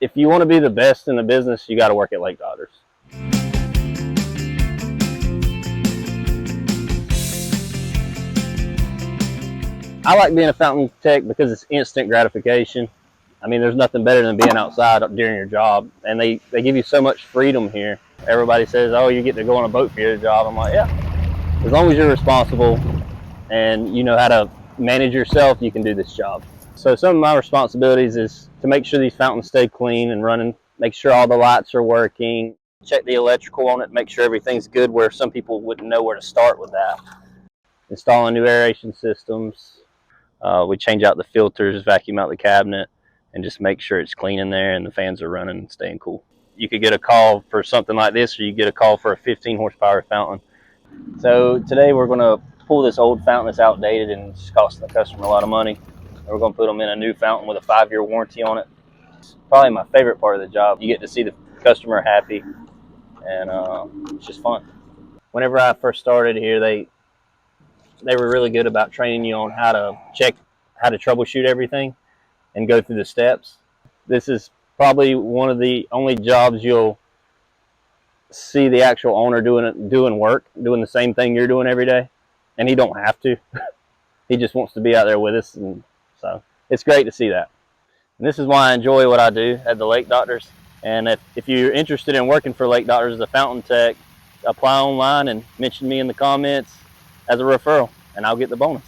if you want to be the best in the business, you got to work at Lake Doctors. I like being a fountain tech because it's instant gratification. I mean, there's nothing better than being outside during your job, and they give you so much freedom here. Everybody says, oh, you get to go on a boat for your job. I'm like, yeah, as long as you're responsible and you know how to manage yourself, you can do this job. So some of my responsibilities is to make sure these fountains stay clean and running, make sure all the lights are working, check the electrical on it, make sure everything's good, where some people wouldn't know where to start with that. Installing new aeration systems. We change out the filters, vacuum out the cabinet, and just make sure it's clean in there and the fans are running and staying cool. You could get a call for something like this, or you get a call for a 15 horsepower fountain. So today we're going to pull this old fountain that's outdated and it's costing the customer a lot of money. We're going to put them in a new fountain with a 5-year warranty on it. It's probably my favorite part of the job. You get to see the customer happy, and it's just fun. Whenever I first started here, they were really good about training you on how to troubleshoot everything and go through the steps. This is probably one of the only jobs you'll see the actual owner doing work, doing the same thing you're doing every day, and he don't have to. He just wants to be out there with us, and so it's great to see that. And this is why I enjoy what I do at the Lake Doctors. And if you're interested in working for Lake Doctors as a fountain tech, apply online and mention me in the comments as a referral, and I'll get the bonus.